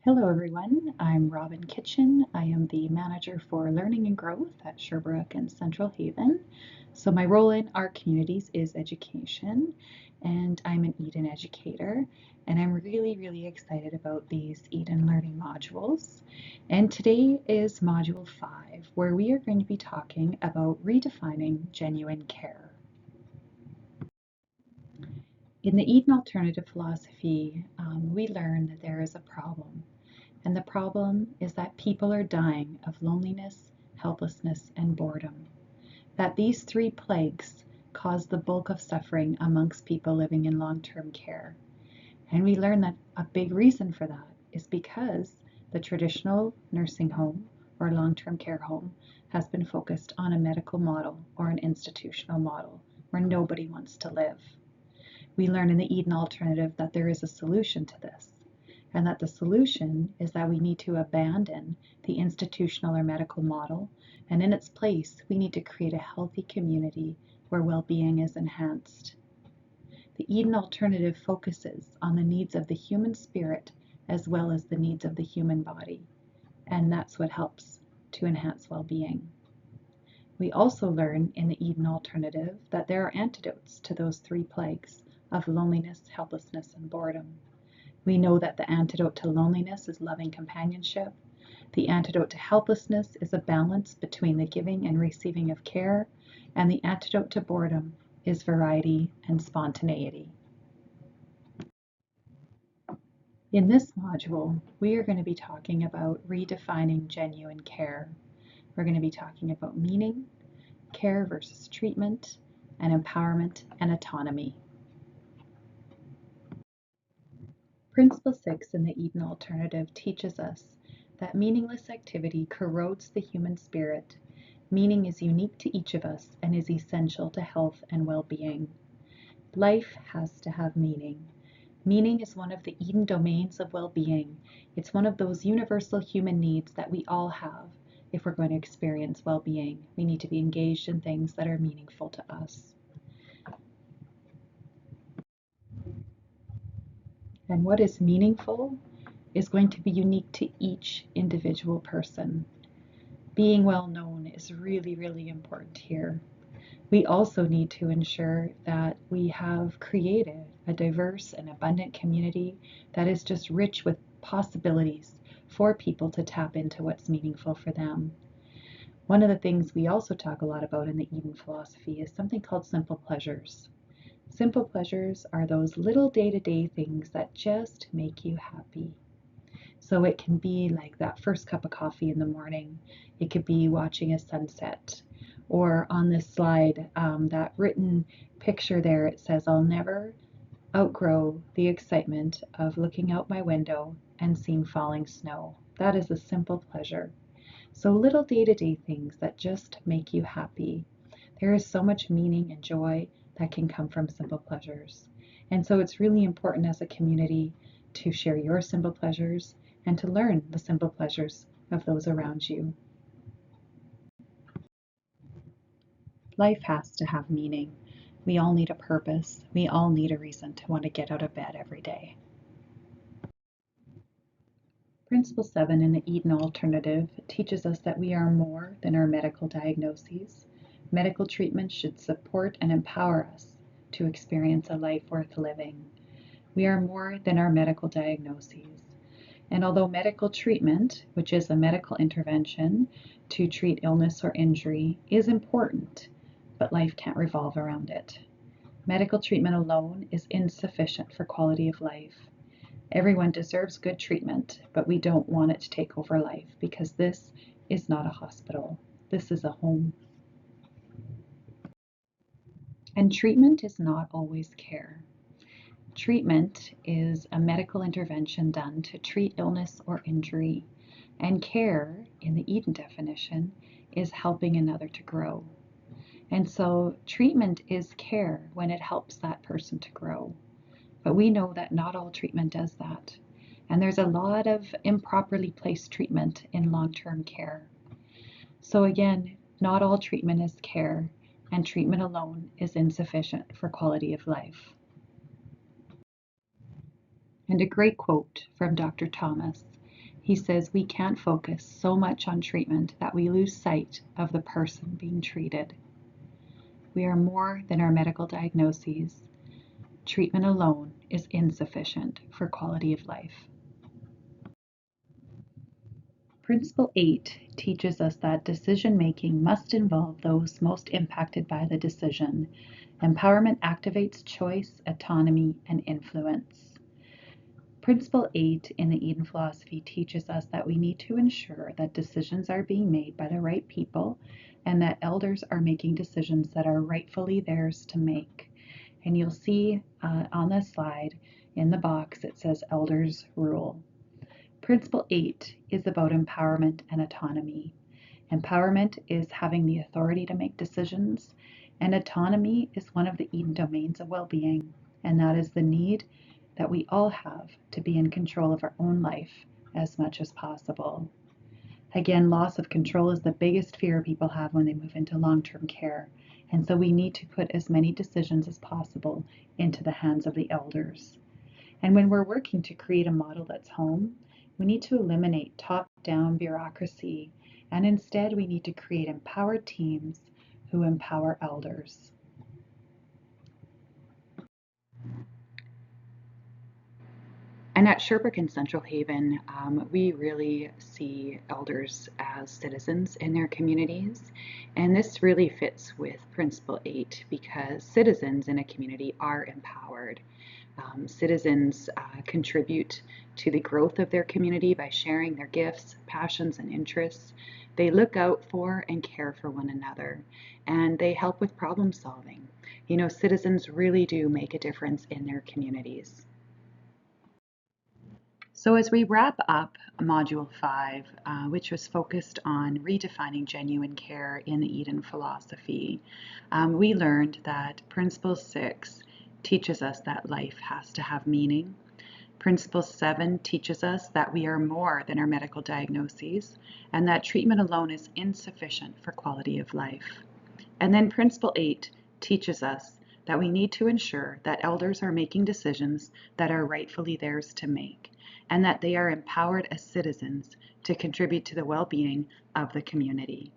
Hello everyone, I'm Robin Kitchen. I am the manager for learning and growth at Sherbrooke and Central Haven. So my role in our communities is education, and I'm an Eden educator, and I'm really excited about these Eden learning modules. And today is module 5, where we are going to be talking about redefining genuine care. In the Eden alternative philosophy, we learn that there is a problem. And the problem is that people are dying of loneliness, helplessness, and boredom. That these three plagues cause the bulk of suffering amongst people living in long-term care. And we learn that a big reason for that is because the traditional nursing home or long-term care home has been focused on a medical model or an institutional model where nobody wants to live. We learn in the Eden alternative that there is a solution to this, and that the solution is that we need to abandon the institutional or medical model, and in its place, we need to create a healthy community where well-being is enhanced. The Eden alternative focuses on the needs of the human spirit as well as the needs of the human body, and that's what helps to enhance well-being. We also learn in the Eden alternative that there are antidotes to those three plagues of loneliness, helplessness, and boredom. We know that the antidote to loneliness is loving companionship. The antidote to helplessness is a balance between the giving and receiving of care. And the antidote to boredom is variety and spontaneity. In this module, we are going to be talking about redefining genuine care. We're going to be talking about meaning, care versus treatment, and empowerment and autonomy. Principle 6 in the Eden alternative teaches us that meaningless activity corrodes the human spirit. Meaning is unique to each of us and is essential to health and well-being. Life has to have meaning. Meaning is one of the Eden domains of well-being. It's one of those universal human needs that we all have. If we're going to experience well-being, we need to be engaged in things that are meaningful to us. And what is meaningful is going to be unique to each individual person. Being well known is really important here. We also need to ensure that we have created a diverse and abundant community that is just rich with possibilities for people to tap into what's meaningful for them. One of the things we also talk a lot about in the Eden philosophy is something called simple pleasures. Simple pleasures are those little day-to-day things that just make you happy. So it can be like that first cup of coffee in the morning. It could be watching a sunset. Or on this slide, that written picture there, it says, I'll never outgrow the excitement of looking out my window and seeing falling snow. That is a simple pleasure. So little day-to-day things that just make you happy. There is so much meaning and joy that can come from simple pleasures. And so it's really important as a community to share your simple pleasures and to learn the simple pleasures of those around you. Life has to have meaning. We all need a purpose. We all need a reason to want to get out of bed every day. Principle 7 in the Eden alternative teaches us that we are more than our medical diagnoses. Medical treatment should support and empower us to experience a life worth living. We are more than our medical diagnoses. And although medical treatment, which is a medical intervention to treat illness or injury, is important, but life can't revolve around it. Medical treatment alone is insufficient for quality of life. Everyone deserves good treatment, but we don't want it to take over life because this is not a hospital. This is a home. And treatment is not always care. Treatment is a medical intervention done to treat illness or injury, and care, in the Eden definition, is helping another to grow. And so treatment is care when it helps that person to grow. But we know that not all treatment does that. And there's a lot of improperly placed treatment in long-term care. So again, not all treatment is care, and treatment alone is insufficient for quality of life. And a great quote from Dr. Thomas He says we can't focus so much on treatment that we lose sight of the person being treated. We are more than our medical diagnoses. Treatment alone is insufficient for quality of life. Principle 8 teaches us that decision making must involve those most impacted by the decision. Empowerment activates choice, autonomy, and influence. Principle 8 in the Eden philosophy teaches us that we need to ensure that decisions are being made by the right people and that elders are making decisions that are rightfully theirs to make. And you'll see on the slide in the box it says elders rule. Principle 8 is about empowerment and autonomy. Empowerment is having the authority to make decisions, and autonomy is one of the Eden domains of well-being, and that is the need that we all have to be in control of our own life as much as possible. Again, loss of control is the biggest fear people have when they move into long-term care, and so we need to put as many decisions as possible into the hands of the elders. And when we're working to create a model that's home, we need to eliminate top-down bureaucracy, and instead we need to create empowered teams who empower elders. And at Sherbrooke and Central Haven, we really see elders as citizens in their communities. And this really fits with Principle 8 because citizens in a community are empowered. Citizens contribute to the growth of their community by sharing their gifts, passions, and interests. They look out for and care for one another, and they help with problem solving. You know, citizens really do make a difference in their communities. So as we wrap up Module 5, which was focused on redefining genuine care in the Eden philosophy, we learned that Principle 6 teaches us that life has to have meaning. Principle 7 teaches us that we are more than our medical diagnoses and that treatment alone is insufficient for quality of life. And then Principle 8 teaches us that we need to ensure that elders are making decisions that are rightfully theirs to make, and that they are empowered as citizens to contribute to the well-being of the community.